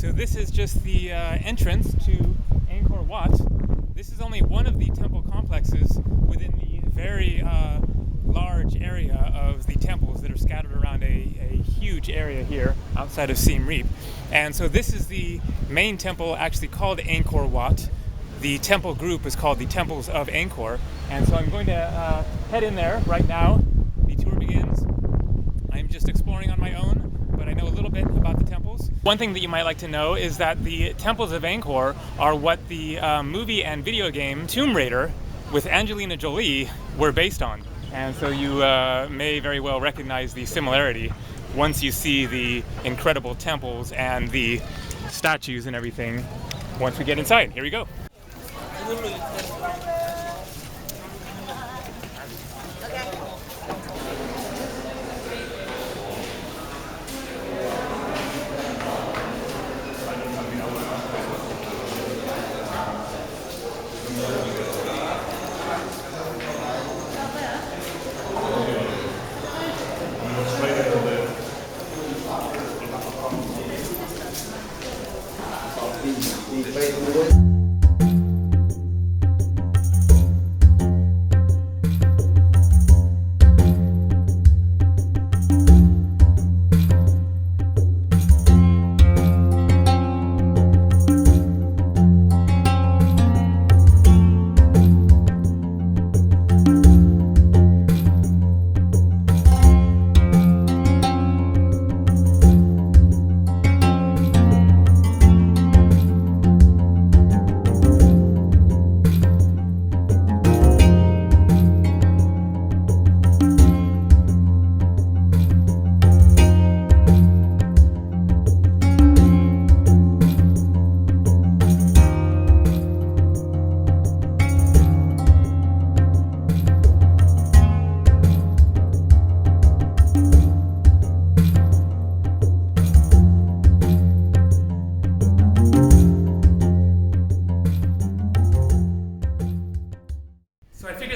So this is just the entrance to Angkor Wat. This is only one of the temple complexes within the very large area of the temples that are scattered around a huge area here outside of Siem Reap. And so this is the main temple, actually called Angkor Wat. The temple group is called the Temples of Angkor. And so I'm going to head in there right now. The tour begins. I'm just exploring on my own, but I know a little bit about the temples. One thing that you might like to know is that the Temples of Angkor are what the movie and video game Tomb Raider with Angelina Jolie were based on. And so you may very well recognize the similarity once you see the incredible temples and the statues and everything once we get inside. Here we go.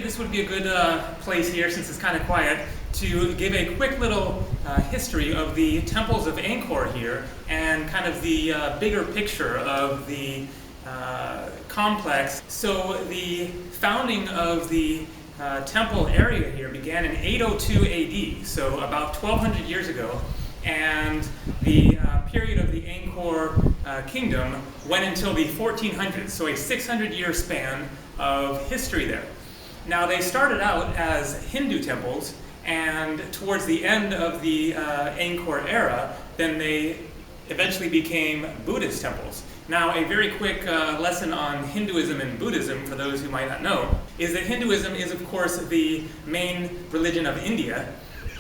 This would be a good place here, since it's kind of quiet, to give a quick little history of the Temples of Angkor here and kind of the bigger picture of the complex. So the founding of the temple area here began in 802 AD, so about 1200 years ago, and the period of the Angkor kingdom went until the 1400s, so a 600-year span of history there. Now, they started out as Hindu temples, and towards the end of the Angkor era, then they eventually became Buddhist temples. Now, a very quick lesson on Hinduism and Buddhism, for those who might not know, is that Hinduism is, of course, the main religion of India.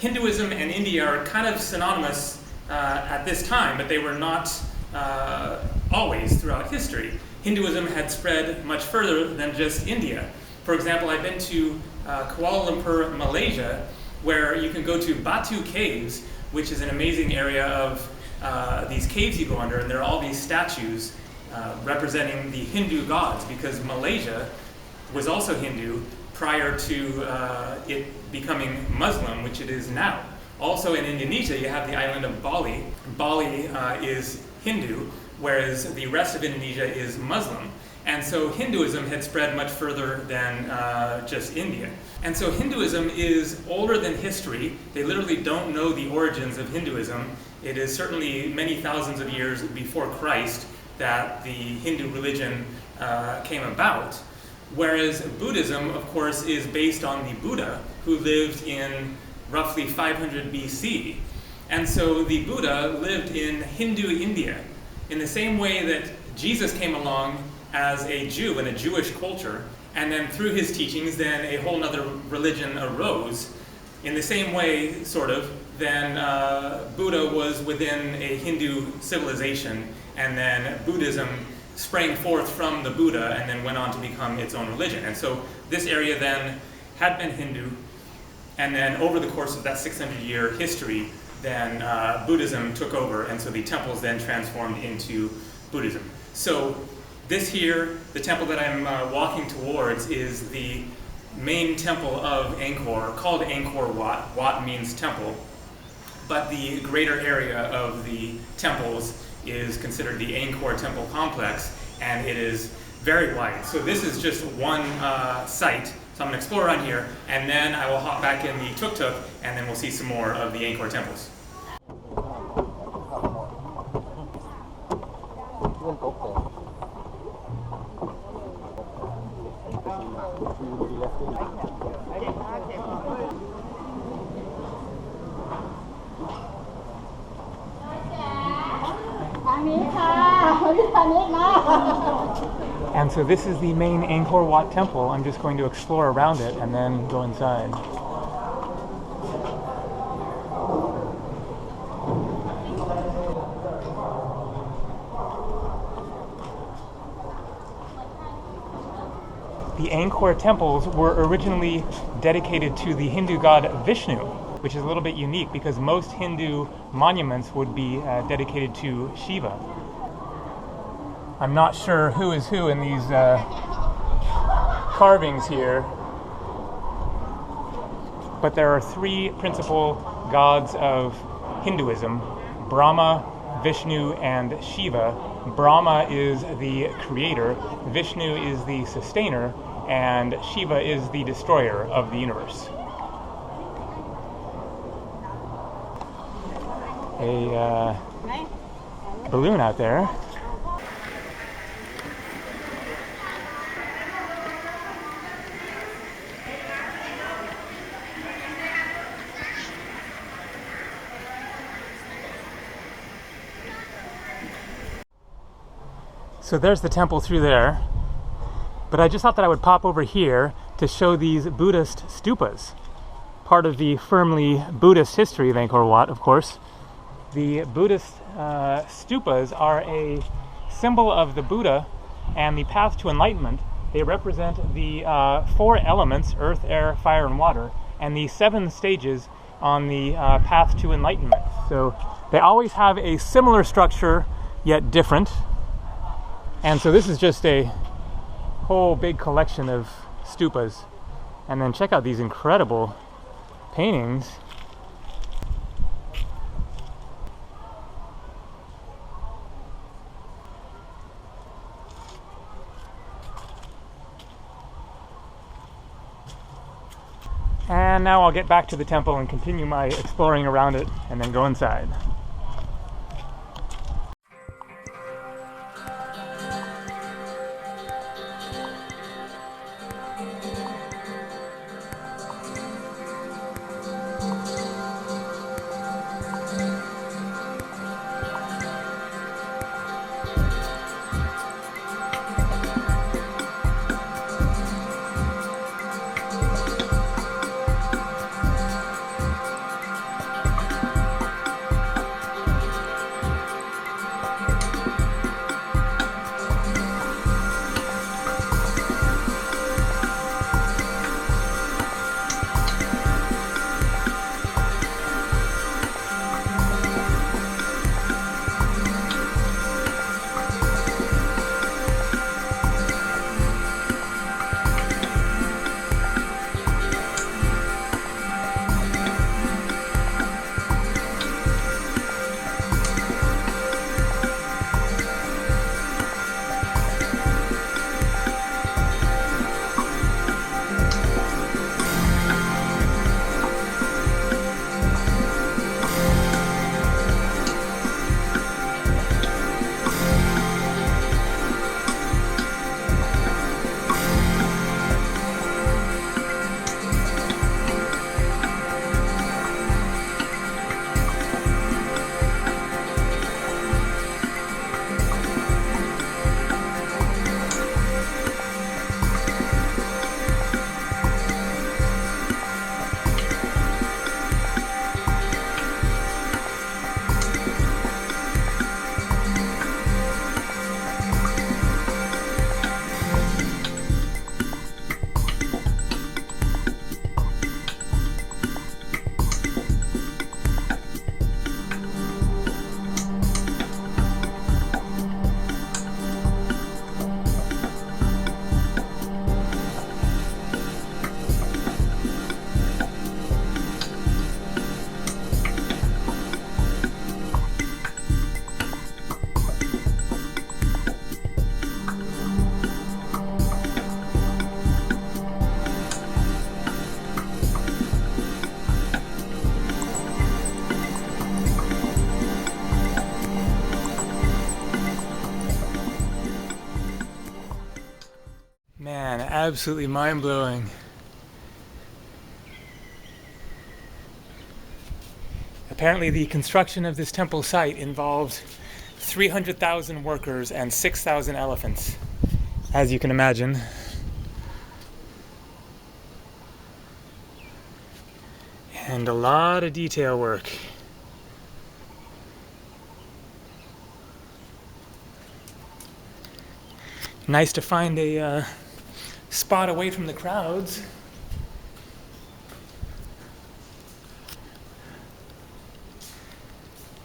Hinduism and India are kind of synonymous at this time, but they were not always throughout history. Hinduism had spread much further than just India. For example, I've been to Kuala Lumpur, Malaysia, where you can go to Batu Caves, which is an amazing area of these caves you go under, and there are all these statues representing the Hindu gods, because Malaysia was also Hindu prior to it becoming Muslim, which it is now. Also in Indonesia, you have the island of Bali. Bali is Hindu, whereas the rest of Indonesia is Muslim. And so Hinduism had spread much further than just India. And so Hinduism is older than history. They literally don't know the origins of Hinduism. It is certainly many thousands of years before Christ that the Hindu religion came about. Whereas Buddhism, of course, is based on the Buddha, who lived in roughly 500 BC. And so the Buddha lived in Hindu India, in the same way that Jesus came along as a Jew in a Jewish culture, and then through his teachings, then a whole other religion arose. In the same way, sort of, then Buddha was within a Hindu civilization, and then Buddhism sprang forth from the Buddha and then went on to become its own religion. And so this area then had been Hindu, and then over the course of that 600-year history, then Buddhism took over, and so the temples then transformed into Buddhism. So this here, the temple that I'm walking towards, is the main temple of Angkor, called Angkor Wat. Wat means temple. But the greater area of the temples is considered the Angkor Temple complex, and it is very wide. So this is just one site. So I'm going to explore around here, and then I will hop back in the tuk-tuk, and then we'll see some more of the Angkor temples. And so this is the main Angkor Wat temple. I'm just going to explore around it and then go inside. The Angkor temples were originally dedicated to the Hindu god Vishnu, which is a little bit unique because most Hindu monuments would be dedicated to Shiva. I'm not sure who is who in these carvings here, but there are three principal gods of Hinduism: Brahma, Vishnu, and Shiva. Brahma is the creator, Vishnu is the sustainer, and Shiva is the destroyer of the universe. A balloon out there. So there's the temple through there, but I just thought that I would pop over here to show these Buddhist Stupas, part of the firmly Buddhist history of Angkor Wat, of course. The Buddhist Stupas are a symbol of the Buddha and the path to enlightenment. They represent the four elements: earth, air, fire, and water, and the 7 stages on the path to enlightenment. So they always have a similar structure, yet different. And so this is just a whole big collection of stupas. And then check out these incredible paintings. And now I'll get back to the temple and continue my exploring around it and then go inside. absolutely mind-blowing. Apparently the construction of this temple site involved 300,000 workers and 6,000 elephants, as you can imagine. And a lot of detail work. Nice to find a spot away from the crowds.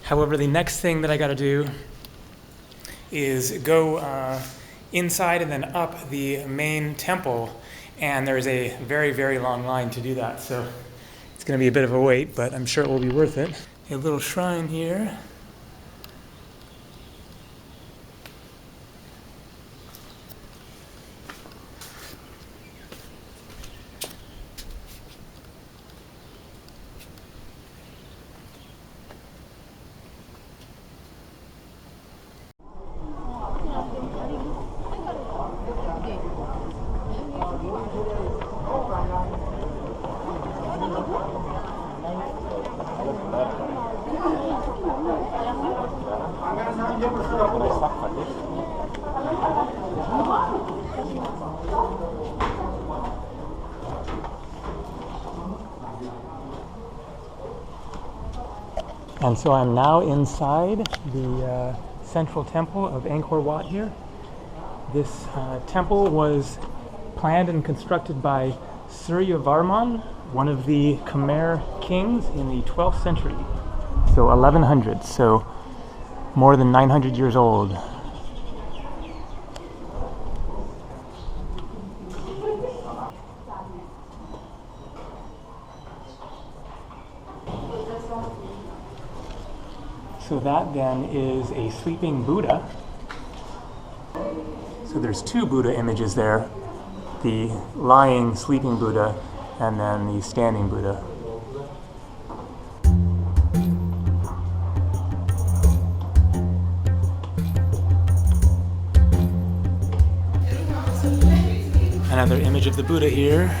However, the next thing that I got to do is go inside and then up the main temple, and there's a very, very long line to do that, so it's going to be a bit of a wait, but I'm sure it will be worth it. A little shrine here. And so I'm now inside the central temple of Angkor Wat here. This temple was planned and constructed by Suryavarman, one of the Khmer kings in the 12th century. So 1100, so more than 900 years old. So that then is a sleeping Buddha. So there's two Buddha images there, the lying sleeping Buddha and then the standing Buddha. Another image of the Buddha here.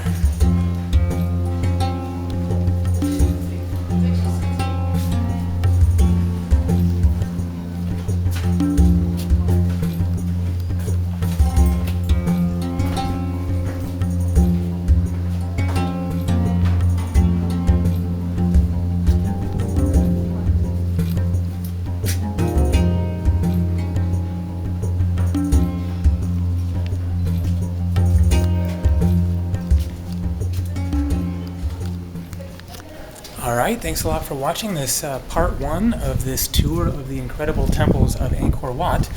Alright, thanks a lot for watching this part one of this tour of the incredible temples of Angkor Wat.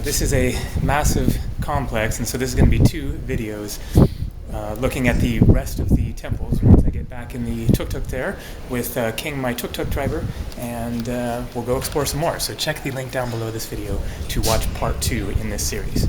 This is a massive complex, and so this is going to be two videos looking at the rest of the temples once I get back in the tuk-tuk there with King, my tuk-tuk driver, and we'll go explore some more. So check the link down below this video to watch part two in this series.